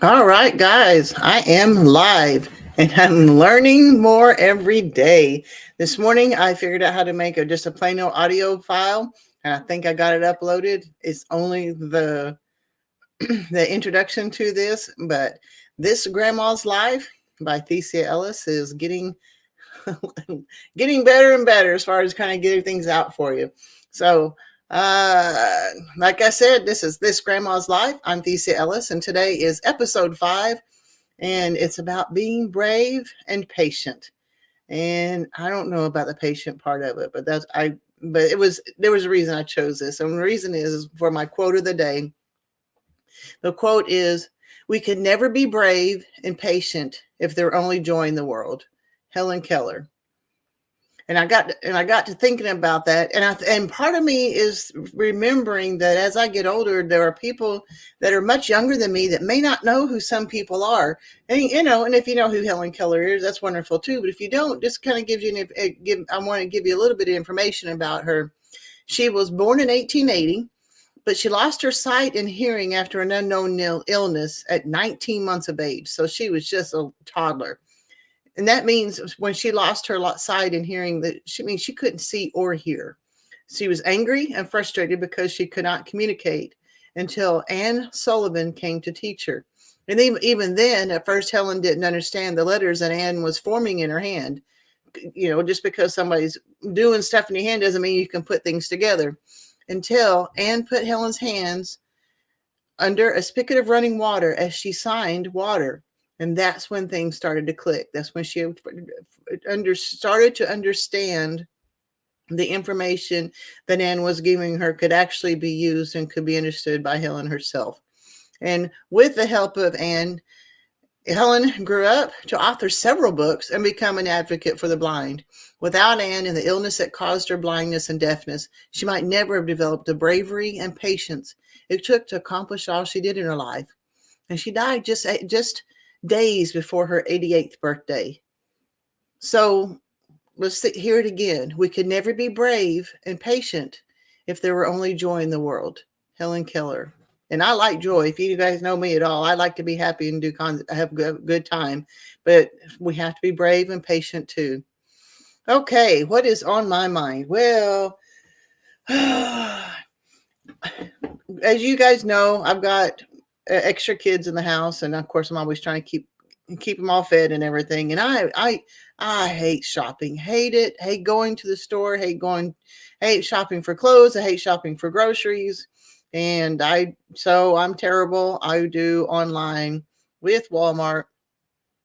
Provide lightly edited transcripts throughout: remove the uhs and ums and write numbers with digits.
All right, guys, I am live and I'm learning more every day. This morning, I figured out how to make just a plain old audio file, and I think I got it uploaded. It's only the introduction to this, but this Grandma's Life by Thesia Ellis is getting getting better and better as far as kind of getting things out for you. So, like I said, this is This Grandma's Life. I'm Thesia Ellis, and today is episode 5, and it's about being brave and patient. And I don't know about the patient part of it, but there was a reason I chose this. And the reason is for my quote of the day. The quote is, "We could never be brave and patient if there were only joy in the world." Helen Keller. And I got to thinking about that, and part of me is remembering that as I get older, there are people that are much younger than me that may not know who some people are, and and if you know who Helen Keller is, that's wonderful too. But if you don't, just kind of gives you I want to give you a little bit of information about her. She was born in 1880, but she lost her sight and hearing after an unknown illness at 19 months of age. So she was just a toddler. And that means when she lost her sight and hearing, that she couldn't see or hear. She was angry and frustrated because she could not communicate until Anne Sullivan came to teach her. And even then, at first, Helen didn't understand the letters that Anne was forming in her hand. Just because somebody's doing stuff in your hand doesn't mean you can put things together. Until Anne put Helen's hands under a spigot of running water as she signed water. And that's when things started to click. That's when she started to understand the information that Anne was giving her could actually be used and could be understood by Helen herself. And with the help of Anne, Helen grew up to author several books and become an advocate for the blind. Without Anne and the illness that caused her blindness and deafness, she might never have developed the bravery and patience it took to accomplish all she did in her life. And she died just days before her 88th birthday. So let's hear it again. We could never be brave and patient if there were only joy in the world. Helen Keller. And I like joy. If you guys know me at all, I like to be happy and have a good time. But we have to be brave and patient too. Okay, what is on my mind? Well, as you guys know, I've got extra kids in the house, and of course, I'm always trying to keep them all fed and everything. And I hate shopping. Hate it. Hate going to the store. Hate shopping for clothes. I hate shopping for groceries. And I'm terrible. I do online with Walmart.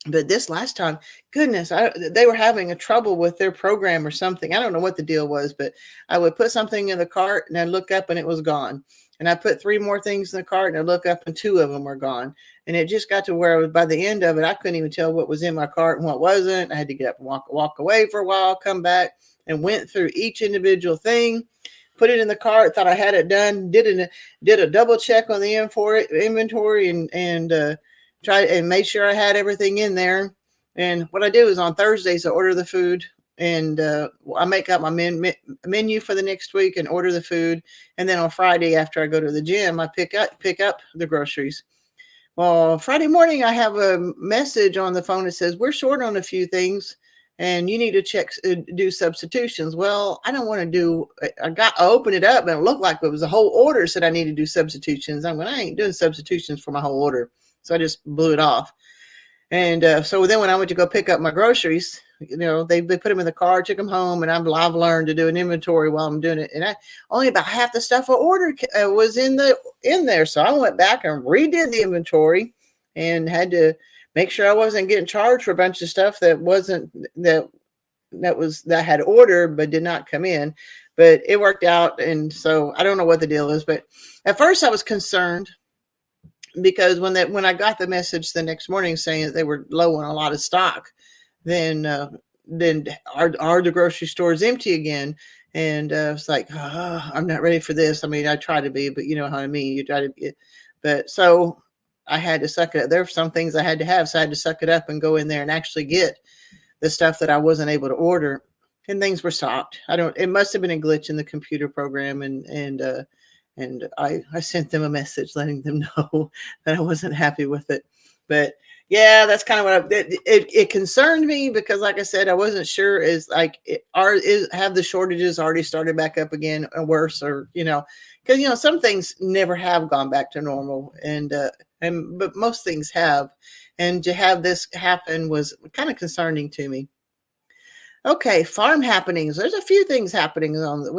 But this last time, goodness, they were having a trouble with their program or something. I don't know what the deal was, but I would put something in the cart and I'd look up and it was gone. And I put 3 more things in the cart and I look up and 2 of them were gone. And it just got to where by the end of it, I couldn't even tell what was in my cart and what wasn't. I had to get up and walk away for a while, come back and went through each individual thing, put it in the cart, thought I had it done, did a double check on the inventory and tried and made sure I had everything in there. And what I do is on Thursdays, I order the food and I make up my menu for the next week and order the food. And then on Friday, after I go to the gym, I pick up the groceries. Well, Friday morning, I have a message on the phone that says, we're short on a few things and you need to do substitutions. Well, I don't want to I opened it up and it looked like it was a whole order said I need to do substitutions. I ain't doing substitutions for my whole order. So I just blew it off. And so then when I went to go pick up my groceries, they put them in the car, took them home, and I've learned to do an inventory while I'm doing it. And only about half the stuff I ordered was in there. So I went back and redid the inventory and had to make sure I wasn't getting charged for a bunch of stuff that I had ordered but did not come in. But it worked out. And so I don't know what the deal is. But at first I was concerned, because when I got the message the next morning saying that they were low on a lot of stock, then are the grocery stores empty again? And it's like, I'm not ready for this. I mean, I try to be, but you know how I mean. You try to be, but so I had to suck it up. There were some things I had to have, so I had to suck it up and go in there and actually get the stuff that I wasn't able to order. And things were stopped. It must have been a glitch in the computer program, and and I sent them a message letting them know that I wasn't happy with it. But yeah, that's kind of what it concerned me, because like I said, I wasn't sure, is like have the shortages already started back up again or worse, or because some things never have gone back to normal, and but most things have, and to have this happen was kind of concerning to me. Okay, farm happenings. There's a few things happening on the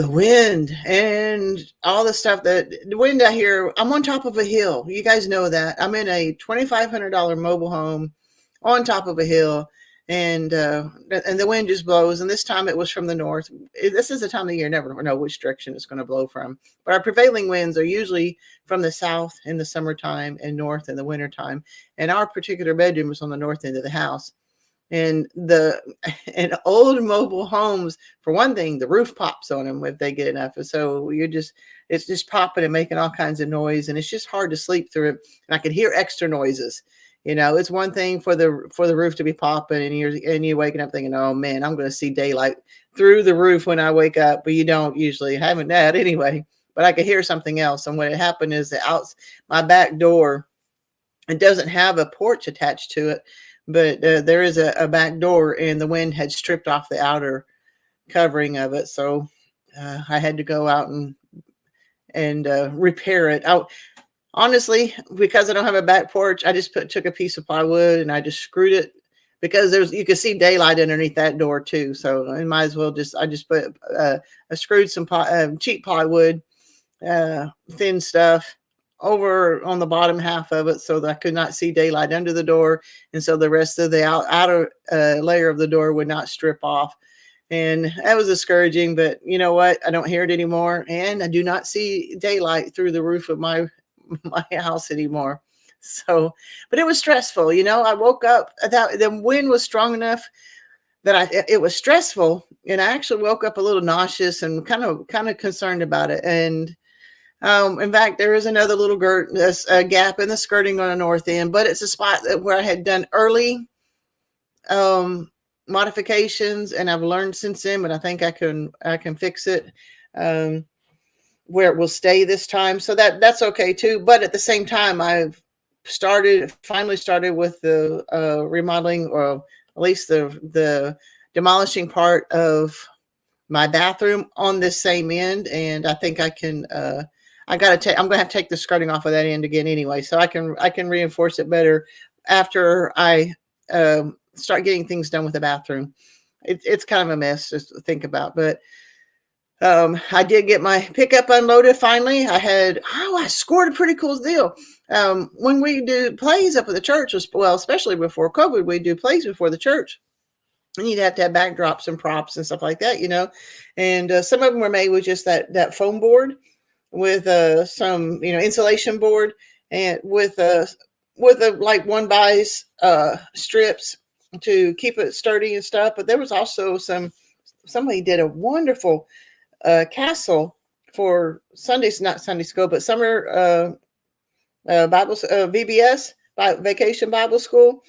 wind and all the stuff. That the wind out here, I'm on top of a hill. You guys know that. I'm in a $2,500 mobile home on top of a hill, and the wind just blows. And this time it was from the north. This is the time of the year, never know which direction it's going to blow from. But our prevailing winds are usually from the south in the summertime and north in the wintertime. And our particular bedroom was on the north end of the house. And old mobile homes, for one thing, the roof pops on them if they get enough. And so it's just popping and making all kinds of noise, and it's just hard to sleep through it. And I could hear extra noises. It's one thing for the roof to be popping, and you're waking up thinking, oh man, I'm going to see daylight through the roof when I wake up. But you don't usually. I haven't that anyway. But I could hear something else. And what had happened is my back door, it doesn't have a porch attached to it, but there is a back door, and the wind had stripped off the outer covering of it. So I had to go out and repair it. Honestly, because I don't have a back porch, I just took a piece of plywood and I just screwed it, because you could see daylight underneath that door too. So I might as well I just put I screwed some cheap plywood, thin stuff, over on the bottom half of it, so that I could not see daylight under the door, and so the rest of the outer layer of the door would not strip off. And that was discouraging, but you know what? I don't hear it anymore, and I do not see daylight through the roof of my house anymore. So, but it was stressful. I woke up, the wind was strong enough that it was stressful, and I actually woke up a little nauseous and kind of concerned about it. And in fact, there is another little gap in the skirting on the north end, but it's a spot where I had done early modifications, and I've learned since then, but I think I can fix it where it will stay this time. So that's okay too. But at the same time, I've finally started with the remodeling, or at least the demolishing part of my bathroom on this same end, and I think I can. I'm going to have to take the skirting off of that end again anyway, so I can reinforce it better after I start getting things done with the bathroom. It's kind of a mess just to think about, but I did get my pickup unloaded finally. I scored a pretty cool deal. When we do plays up at the church, especially before COVID, we do plays before the church. And you'd have to have backdrops and props and stuff like that, and some of them were made with just that foam board, with some insulation board, and with like 1x strips to keep it sturdy and stuff. But there was also somebody did a wonderful castle for Sundays, not Sunday school, but summer Bible VBS, Vacation Bible School.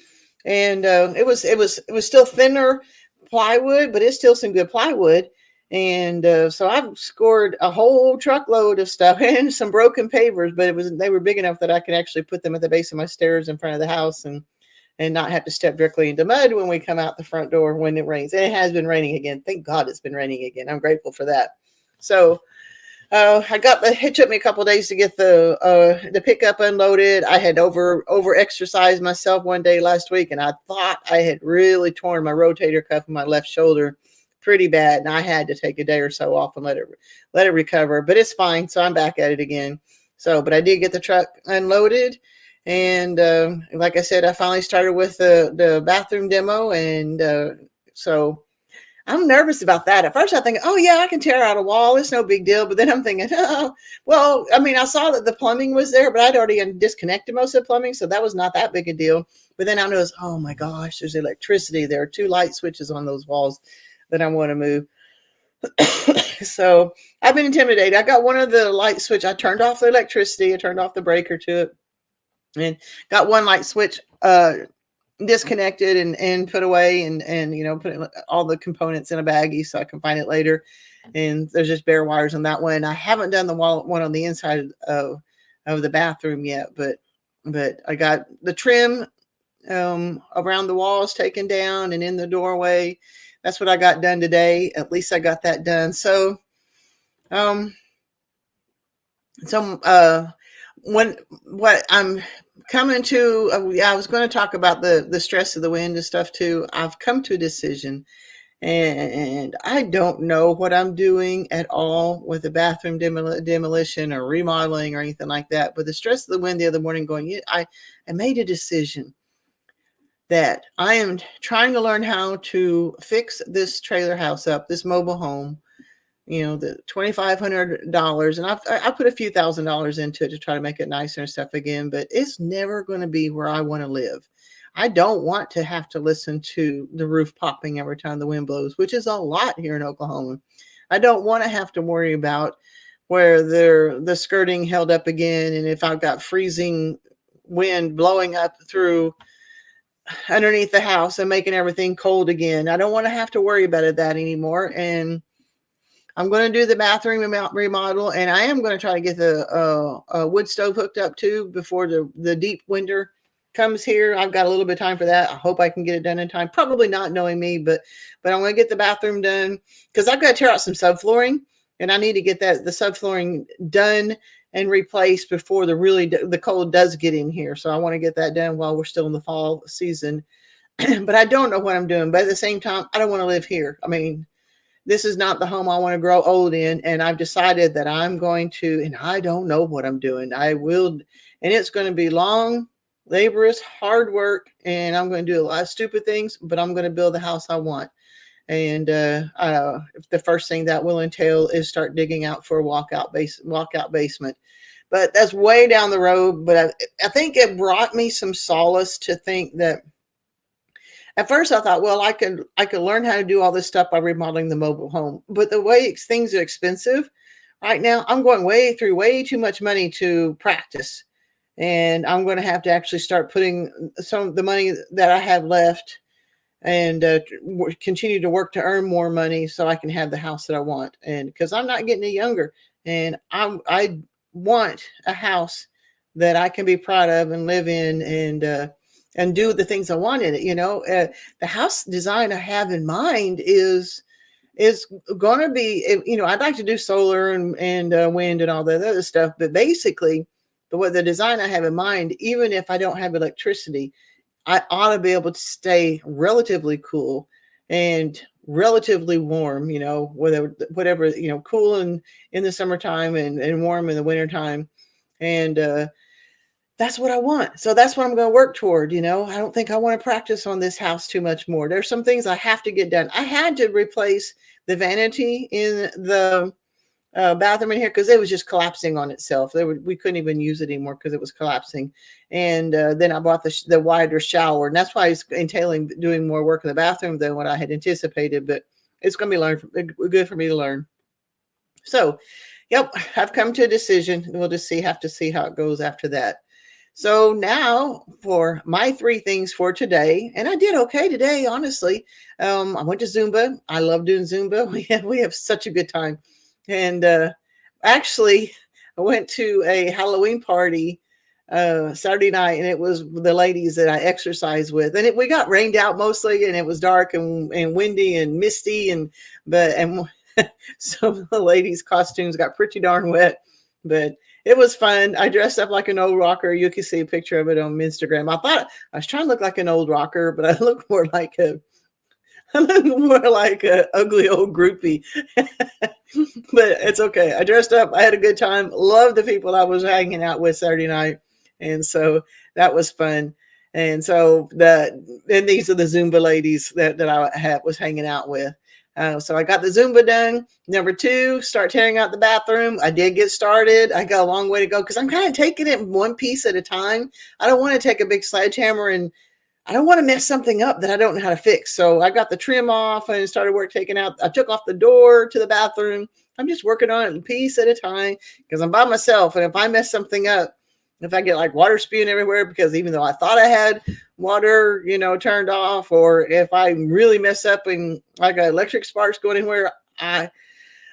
And it was still thinner plywood, but it's still some good plywood. And so I've scored a whole truckload of stuff and some broken pavers, but they were big enough that I could actually put them at the base of my stairs in front of the house, and not have to step directly into mud when we come out the front door when it rains. And it has been raining again. Thank God it's been raining again. I'm grateful for that. So it took me a couple of days to get the pickup unloaded. I had over exercised myself one day last week, and I thought I had really torn my rotator cuff in my left shoulder pretty bad, and I had to take a day or so off and let it recover. But it's fine, so I'm back at it again. So, but I did get the truck unloaded, and like I said, I finally started with the bathroom demo, and so I'm nervous about that. At first I think, oh yeah, I can tear out a wall. It's no big deal. But then I'm thinking, oh, well, I mean, I saw that the plumbing was there, but I'd already disconnected most of the plumbing. So that was not that big a deal. But then I noticed, oh my gosh, there's electricity. There are 2 light switches on those walls that I want to move. So I've been intimidated. I got one of the light switch. I turned off the electricity. I turned off the breaker to it, and got one light switch disconnected and put away, and put all the components in a baggie so I can find it later. and there's just bare wires on that one. I haven't done the one on the inside of the bathroom yet, but I got the trim around the walls taken down and in the doorway. That's what I got done today. At least I got that done. Um, so when what I'm coming to, I was going to talk about the stress of the wind and stuff too. I've come to a decision, and I don't know what I'm doing at all with the bathroom demolition or remodeling or anything like that. But the stress of the wind the other morning, going, yeah, I made a decision that I am trying to learn how to fix this trailer house up, this mobile home, the $2,500, and I put a few $1,000s into it to try to make it nicer and stuff again, but it's never going to be where I want to live. I don't want to have to listen to the roof popping every time the wind blows, which is a lot here in Oklahoma. I don't want to have to worry about where the skirting held up again, and if I've got freezing wind blowing up through underneath the house and making everything cold again. I don't want to have to worry about that anymore. And I'm going to do the bathroom remodel, and I am going to try to get the wood stove hooked up too before the deep winter comes here. I've got a little bit of time for that. I hope I can get it done in time. Probably not, knowing me, but I'm going to get the bathroom done because I've got to tear out some subflooring, and I need to get the subflooring done and replaced before the cold does get in here. So I want to get that done while we're still in the fall season. But I don't know what I'm doing. But at the same time, I don't want to live here. I mean, this is not the home I want to grow old in. And I've decided that I'm going to, and I don't know what I'm doing. I will, and it's going to be long, laborious, hard work. And I'm going to do a lot of stupid things, but I'm going to build the house I want. And the first thing that will entail is start digging out for a walkout basement. But that's way down the road. But I think it brought me some solace to think that at first I thought, well, I could learn how to do all this stuff by remodeling the mobile home. But the way things are expensive right now, I'm going way too much money to practice. And I'm going to have to actually start putting some of the money that I have left and continue to work to earn more money so I can have the house that I want. And because I'm not getting any younger, and I want a house that I can be proud of and live in and do the things I want in it. The house design I have in mind is going to be, I'd like to do solar and wind and all that other stuff, but basically the design I have in mind, even if I don't have electricity, I ought to be able to stay relatively cool and relatively warm, whatever, cool in the summertime and warm in the wintertime. And that's what I want. So that's what I'm going to work toward. I don't think I want to practice on this house too much more. There's some things I have to get done. I had to replace the vanity in the bathroom in here because it was just collapsing on itself. We couldn't even use it anymore because it was collapsing. And then I bought the wider shower, and that's why it's entailing doing more work in the bathroom than what I had anticipated. But it's going to be good for me to learn. So, yep, I've come to a decision. We'll just have to see how it goes after that. So now for my 3 things for today, and I did okay today, honestly. I went to Zumba. I love doing Zumba. We have such a good time. And actually, I went to a Halloween party Saturday night, and it was the ladies that I exercise with. And we got rained out mostly, and it was dark and windy and misty. And some of the ladies' costumes got pretty darn wet. But it was fun. I dressed up like an old rocker. You can see a picture of it on Instagram. I thought I was trying to look like an old rocker, but I look more like a ugly old groupie. But it's okay. I dressed up. I had a good time. Loved the people I was hanging out with Saturday night. And so that was fun. And so these are the Zumba ladies that I was hanging out with. So I got the Zumba done. Number 2, start tearing out the bathroom. I did get started. I got a long way to go because I'm kind of taking it one piece at a time. I don't want to take a big sledgehammer, and I don't want to mess something up that I don't know how to fix. So I got the trim off and started taking out. I took off the door to the bathroom. I'm just working on it a piece at a time because I'm by myself. And if I mess something up, if I get like water spewing everywhere, because even though I thought I had water, turned off, or if I really mess up and I got electric sparks going anywhere,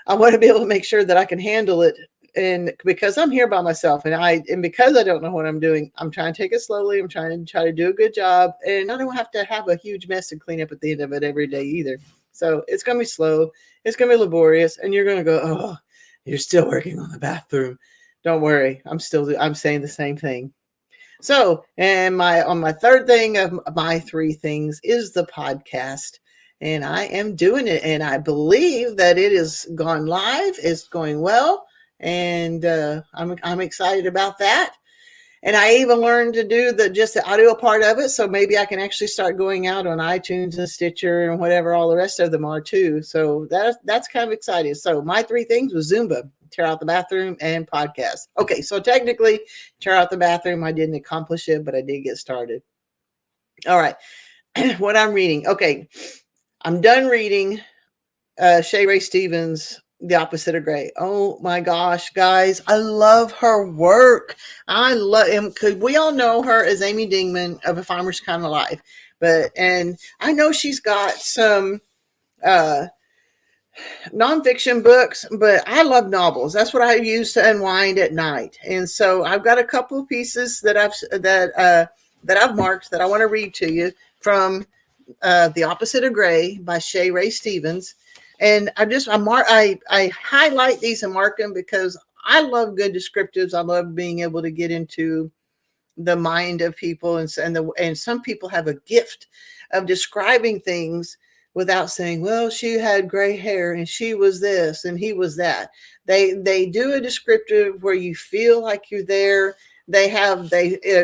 I want to be able to make sure that I can handle it. And because I'm here by myself and because I don't know what I'm doing, I'm trying to take it slowly. I'm try to do a good job, and I don't have to have a huge mess to clean up at the end of it every day either. So it's going to be slow. It's going to be laborious, and you're going to go, "Oh, you're still working on the bathroom." Don't worry. I'm saying the same thing. So, and my third thing of my three things is the podcast. And I am doing it, and I believe that it is gone live. It's going well, and I'm excited about that. And I even learned to do the audio part of it, so maybe I can actually start going out on iTunes and Stitcher and whatever all the rest of them are too. So that's kind of exciting. So my three things was Zumba, tear out the bathroom, and podcast. Okay, so technically, tear out the bathroom, I didn't accomplish it, but I did get started. All right, what I'm reading. Okay, I'm done reading Shay Ray Stevens, The Opposite of Gray. Oh my gosh, guys, I love her work. I love him because we all know her as Amy Dingman of A Farmer's Kind of Life, and I know she's got some nonfiction books, but I love novels. That's what I use to unwind at night. And so I've got a couple of pieces that I've marked that I want to read to you from The Opposite of Gray by Shay Ray Stevens. And I highlight these and mark them because I love good descriptives. I love being able to get into the mind of people, and some people have a gift of describing things without saying, well, she had gray hair and she was this and he was that. They do a descriptive where you feel like you're there. They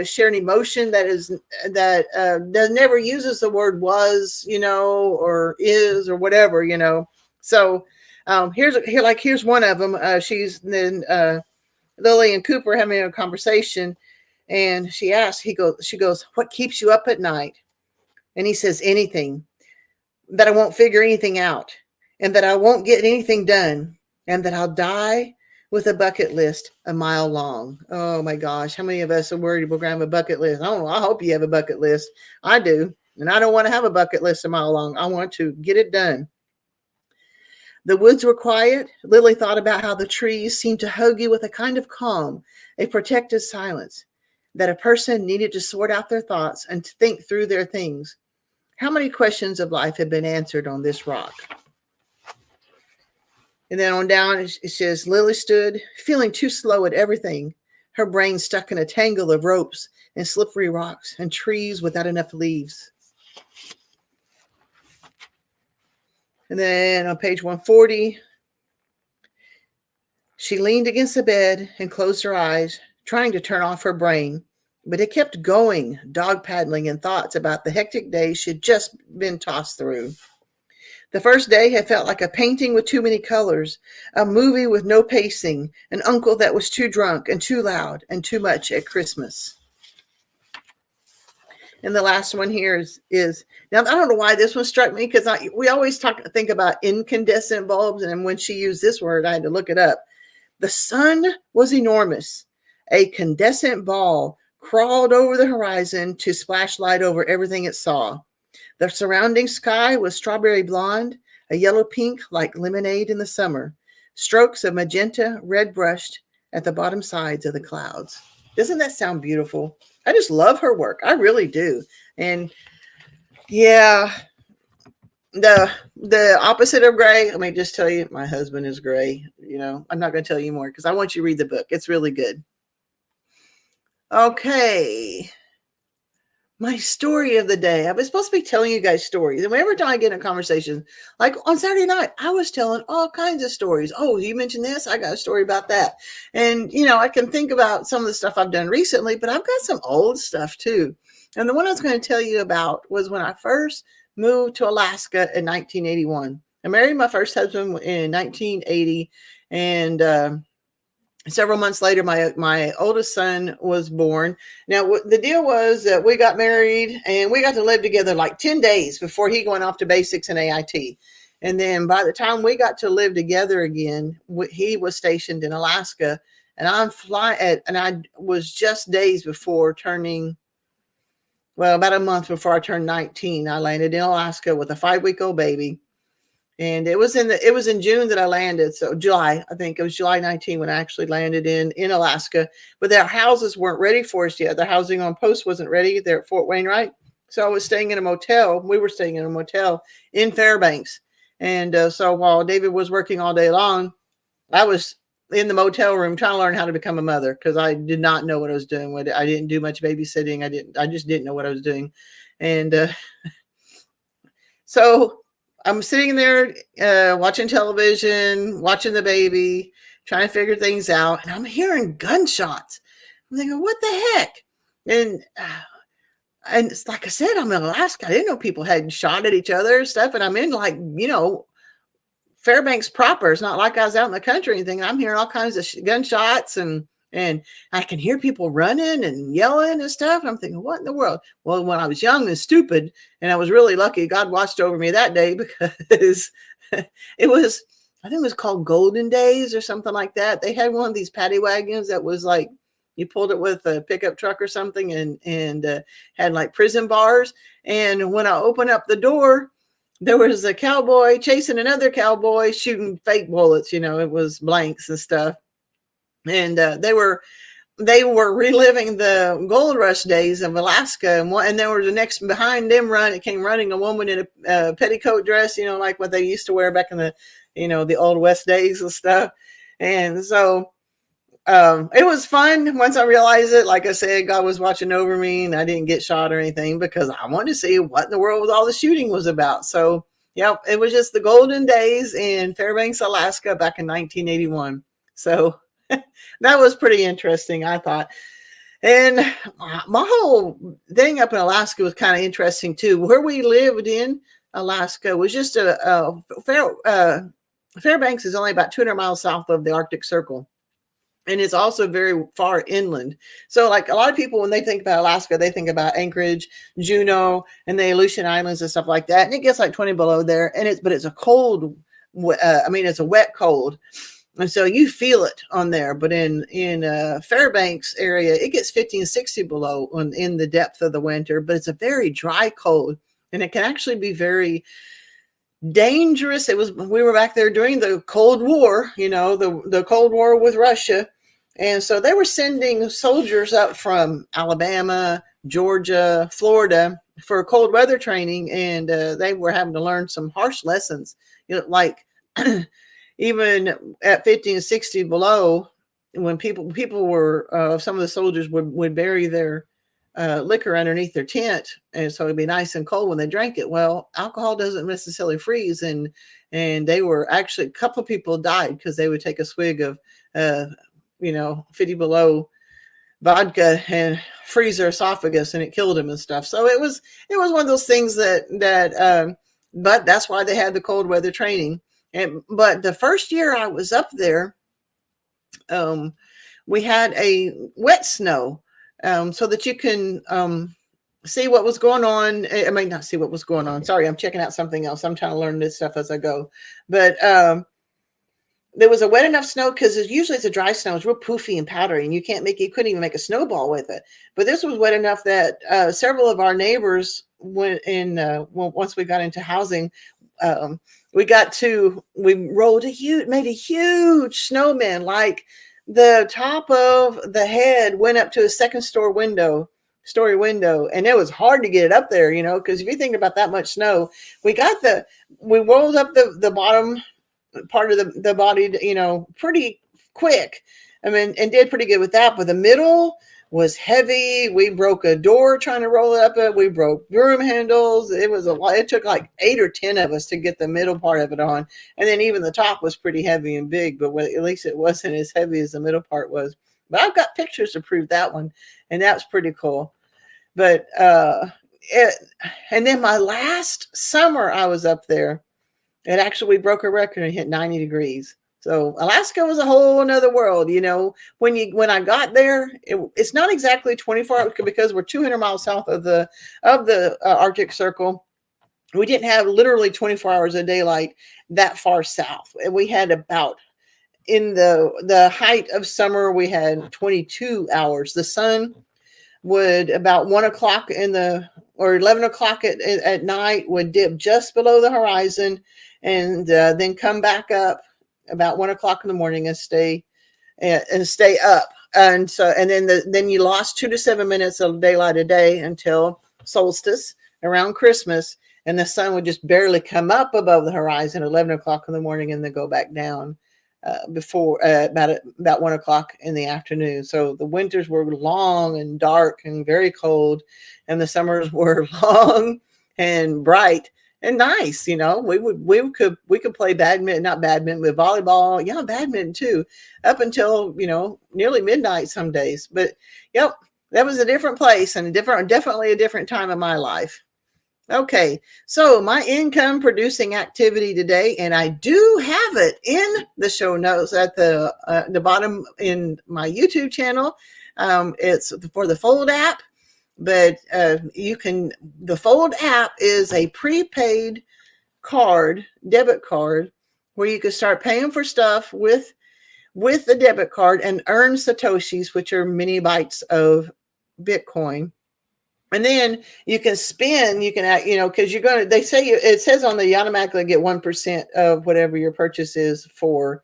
share an emotion that never uses the word was, or is, or whatever, So here's one of them. She's then Lily and Cooper having a conversation, and she goes, what keeps you up at night? And he says, anything. That I won't figure anything out, and that I won't get anything done, and that I'll die with a bucket list a mile long. Oh my gosh, how many of us are worried we're going to have a bucket list? I hope you have a bucket list. I do, and I don't want to have a bucket list a mile long. I want to get it done. The woods were quiet. Lily thought about how the trees seemed to hug you with a kind of calm, a protective silence, that a person needed to sort out their thoughts and to think through their things. How many questions of life have been answered on this rock? And then on down, it says, Lily stood, feeling too slow at everything, her brain stuck in a tangle of ropes and slippery rocks and trees without enough leaves. And then on page 140, she leaned against the bed and closed her eyes, trying to turn off her brain. But it kept going, dog paddling in thoughts about the hectic days she'd just been tossed through. The first day had felt like a painting with too many colors, a movie with no pacing, an uncle that was too drunk and too loud and too much at Christmas. And the last one here is now, I don't know why this one struck me, because we always think about incandescent bulbs, and when she used this word, I had to look it up. The sun was enormous. A incandescent ball crawled over the horizon to splash light over everything it saw. The surrounding sky was strawberry blonde, a yellow pink like lemonade in the summer. Strokes of magenta red brushed at the bottom sides of the clouds. Doesn't that sound beautiful? I just love her work. I really do. And yeah, the opposite of gray, let me just tell you, my husband is gray. I'm not going to tell you more because I want you to read the book. It's really good. Okay. My story of the day. I was supposed to be telling you guys stories. And every time I get in a conversation, like on Saturday night, I was telling all kinds of stories. Oh, you mentioned this? I got a story about that. And, I can think about some of the stuff I've done recently, but I've got some old stuff too. And the one I was going to tell you about was when I first moved to Alaska in 1981. I married my first husband in 1980. And, several months later, my oldest son was born. Now, the deal was that we got married and we got to live together like 10 days before he went off to basics and AIT. And then by the time we got to live together again, he was stationed in Alaska, and I was just days before turning, about a month before I turned 19. I landed in Alaska with a 5-week-old baby. And it was in June that I landed. So July, I think it was July 19 when I actually landed in Alaska. But their houses weren't ready for us yet. The housing on post wasn't ready. They're at Fort Wainwright. So I was staying in a motel. We were staying in a motel in Fairbanks. And so while David was working all day long, I was in the motel room trying to learn how to become a mother because I did not know what I was doing. I didn't do much babysitting. I just didn't know what I was doing. And so I'm sitting there watching television, watching the baby, trying to figure things out, and I'm hearing gunshots. I'm thinking, what the heck? And it's like I said, I'm in Alaska. I didn't know people had shot at each other and stuff, and I'm in like Fairbanks proper. It's not like I was out in the country or anything. I'm hearing all kinds of gunshots and I can hear people running and yelling and stuff. And I'm thinking, what in the world? Well, when I was young and stupid, and I was really lucky, God watched over me that day because it was, I think it was called Golden Days or something like that. They had one of these paddy wagons that was like, you pulled it with a pickup truck or something and had like prison bars. And when I opened up the door, there was a cowboy chasing another cowboy shooting fake bullets. It was blanks and stuff. And they were reliving the gold rush days of Alaska. And there was the next behind them came running a woman in a petticoat dress, like what they used to wear back in the old West days and stuff. And so it was fun once I realized it. Like I said, God was watching over me and I didn't get shot or anything because I wanted to see what in the world all the shooting was about. So, yeah, it was just the golden days in Fairbanks, Alaska back in 1981. So that was pretty interesting, I thought. And my whole thing up in Alaska was kind of interesting too. Where we lived in Alaska was just Fairbanks is only about 200 miles south of the Arctic Circle. And it's also very far inland. So like a lot of people, when they think about Alaska, they think about Anchorage, Juneau, and the Aleutian Islands and stuff like that. And it gets like 20 below there. But it's a cold, it's a wet cold. And so you feel it on there. But in Fairbanks area, it gets 15, 60 below in the depth of the winter. But it's a very dry cold. And it can actually be very dangerous. We were back there during the Cold War, the Cold War with Russia. And so they were sending soldiers up from Alabama, Georgia, Florida for cold weather training. And they were having to learn some harsh lessons, like even at 50 and 60 below, when people were, some of the soldiers would bury their liquor underneath their tent, and so it'd be nice and cold when they drank it. Well, alcohol doesn't necessarily freeze, and they were actually, a couple of people died because they would take a swig of 50 below vodka and freeze their esophagus, and it killed them and stuff. So it was one of those things that but that's why they had the cold weather training. But the first year I was up there, we had a wet snow. So that you can see what was going on. I mean, not see what was going on. Sorry, I'm checking out something else. I'm trying to learn this stuff as I go. But there was a wet enough snow because usually it's a dry snow. It's real poofy and powdery, and you couldn't even make a snowball with it. But this was wet enough that several of our neighbors went in. Once we got into housing, we made a huge snowman, like the top of the head went up to a second story window, and it was hard to get it up there, because if you think about that much snow, we rolled up the bottom part of the body, pretty quick. I mean, and did pretty good with that, but the middle was heavy. We broke a door trying to roll it up. We broke broom handles. It was a lot. It took like 8 or 10 of us to get the middle part of it on. And then even the top was pretty heavy and big, but at least it wasn't as heavy as the middle part was. But I've got pictures to prove that one. And that's pretty cool. But, and then my last summer I was up there, it actually broke a record and hit 90 degrees. So Alaska was a whole nother world, when I got there, it's not exactly 24 hours because we're 200 miles south of the Arctic Circle. We didn't have literally 24 hours of daylight that far south. We had about, in the height of summer, we had 22 hours. The sun would, about 1 o'clock in the or 11 o'clock at night would dip just below the horizon, and then come back up about 1 o'clock in the morning and stay up. And so, and then you lost 2 to 7 minutes of daylight a day until solstice around Christmas, and the sun would just barely come up above the horizon at 11 o'clock in the morning, and then go back down before about 1 o'clock in the afternoon. So the winters were long and dark and very cold, and the summers were long and bright and nice. We could play badminton, not badminton, but volleyball. Yeah, badminton too, up until nearly midnight some days. But yep, that was a different place and definitely a different time of my life. Okay, so my income producing activity today, and I do have it in the show notes at the bottom in my YouTube channel. It's for the Fold app, but the Fold app is a prepaid debit card, where you can start paying for stuff with the debit card and earn Satoshis, which are mini bytes of Bitcoin. And then you can spend, because it says on the, you automatically get 1% of whatever your purchase is for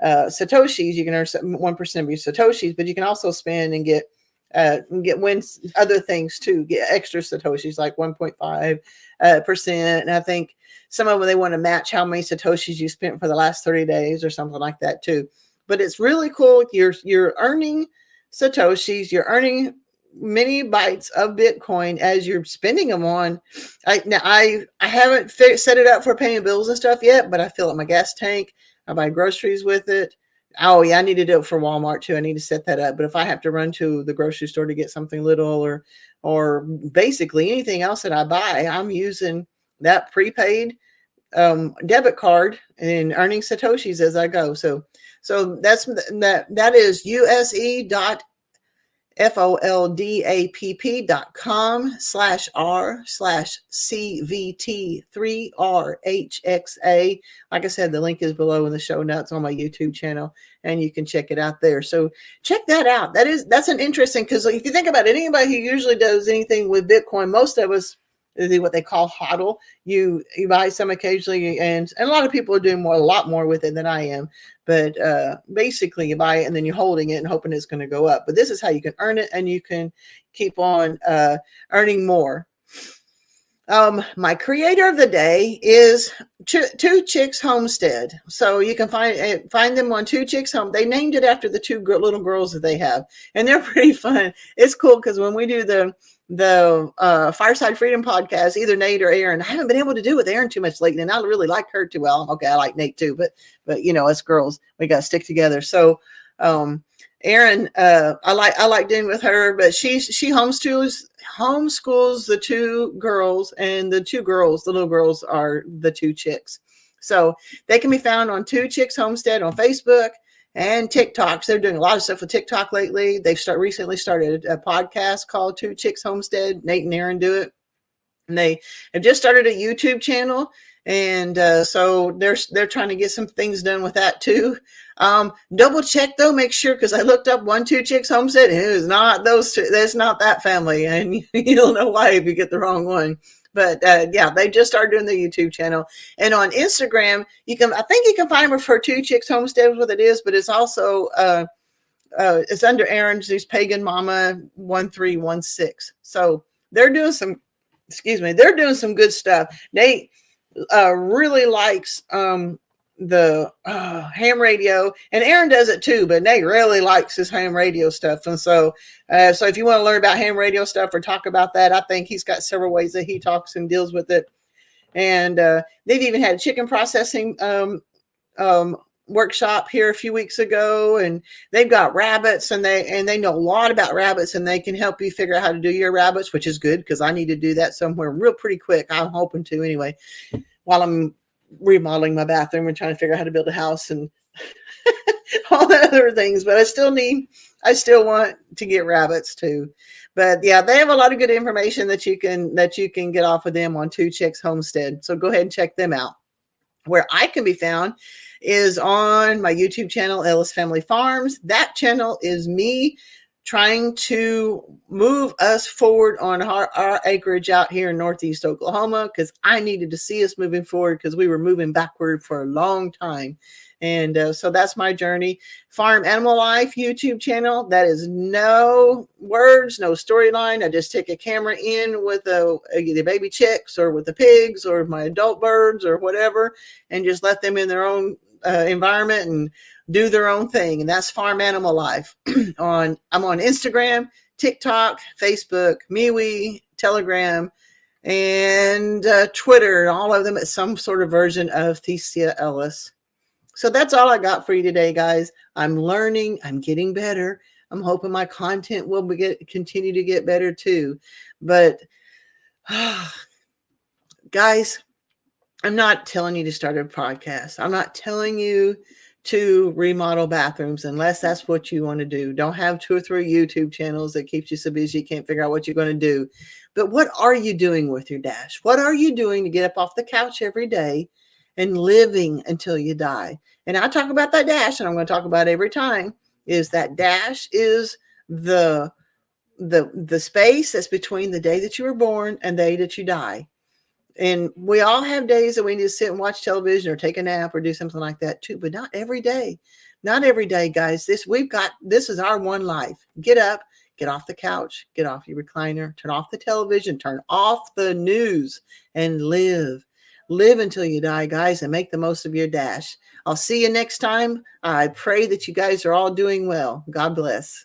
Satoshis. You can earn 1% of your Satoshis, but you can also spend and win other things too, get extra Satoshis like 1.5%. And I think some of them, they want to match how many Satoshis you spent for the last 30 days or something like that too. But it's really cool. You're earning Satoshis, you're earning many bytes of Bitcoin as you're spending them on. I haven't set it up for paying bills and stuff yet, but I fill up my gas tank. I buy groceries with it. Oh yeah, I need to do it for Walmart too. I need to set that up. But if I have to run to the grocery store to get something little, or basically anything else that I buy, I'm using that prepaid debit card and earning Satoshis as I go. So that is USE.foldapp.com/r/CVT3RHXA. Like I said, the link is below in the show notes on my YouTube channel, and you can check it out there. So check that out. That's an interesting, because if you think about it, anybody who usually does anything with Bitcoin, most of us what they call hodl. You buy some occasionally, and a lot of people are doing a lot more with it than I am. But basically, you buy it and then you're holding it and hoping it's going to go up. But this is how you can earn it, and you can keep on earning more. My creator of the day is Two Chicks Homestead. So you can find them on Two Chicks Home. They named it after the two little girls that they have, and they're pretty fun. It's cool because when we do the Fireside Freedom podcast, either Nate or Aaron, I haven't been able to do with Aaron too much lately, and I really like her too well. Okay, I like Nate too, but us girls, we got to stick together. So Aaron, I like doing with her, but she homeschools the two girls, and the little girls are the two chicks. So they can be found on Two Chicks Homestead on Facebook and TikTok. So they're doing a lot of stuff with TikTok lately. They've recently started a podcast called Two Chicks Homestead. Nate and Aaron do it. And they have just started a YouTube channel. And so they're trying to get some things done with that too. Double check though, make sure, because I looked up Two Chicks Homestead, and it is not those two. That's not that family, and you don't know why if you get the wrong one. But yeah, they just started doing the YouTube channel, and on Instagram I think you can find them for Two Chicks Homestead, what it is, but it's also it's under Aaron's Pagan Mama 1316. So they're doing some good stuff. Nate really likes the ham radio, and Aaron does it too, but Nate really likes his ham radio stuff. And so if you want to learn about ham radio stuff or talk about that, I think he's got several ways that he talks and deals with it. And they've even had a chicken processing workshop here a few weeks ago, and they've got rabbits, and they know a lot about rabbits, and they can help you figure out how to do your rabbits, which is good because I need to do that somewhere real pretty quick. I'm hoping to anyway, while I'm remodeling my bathroom and trying to figure out how to build a house and all the other things. But I still want to get rabbits too. But yeah, they have a lot of good information that you can get off of them on Two Chicks Homestead. So go ahead and check them out. Where I can be found is on my YouTube channel, Ellis Family Farms. That channel is me trying to move us forward on our acreage out here in Northeast Oklahoma, because I needed to see us moving forward because we were moving backward for a long time. And so that's my journey. Farm Animal Life YouTube channel. That is no words, no storyline. I just take a camera in with the baby chicks or with the pigs or my adult birds or whatever, and just let them in their own environment and do their own thing. And that's Farm Animal Life. I'm on Instagram, TikTok, Facebook, MeWe, Telegram, and Twitter. All of them at some sort of version of Thecia Ellis. So that's all I got for you today, guys. I'm learning. I'm getting better. I'm hoping my content will continue to get better too. But guys, I'm not telling you to start a podcast. I'm not telling you to remodel bathrooms unless that's what you want to do. Don't have 2 or 3 YouTube channels that keeps you so busy you can't figure out what you're going to do. But what are you doing with your dash? What are you doing to get up off the couch every day and living until you die? And I talk about that dash, and I'm going to talk about it every time, is that dash is the space that's between the day that you were born and the day that you die. And we all have days that we need to sit and watch television or take a nap or do something like that too, but not every day. Not every day, guys. This is our one life. Get up, get off the couch, get off your recliner, turn off the television, turn off the news, and live. Live until you die, guys, and make the most of your dash. I'll see you next time. I pray that you guys are all doing well. God bless.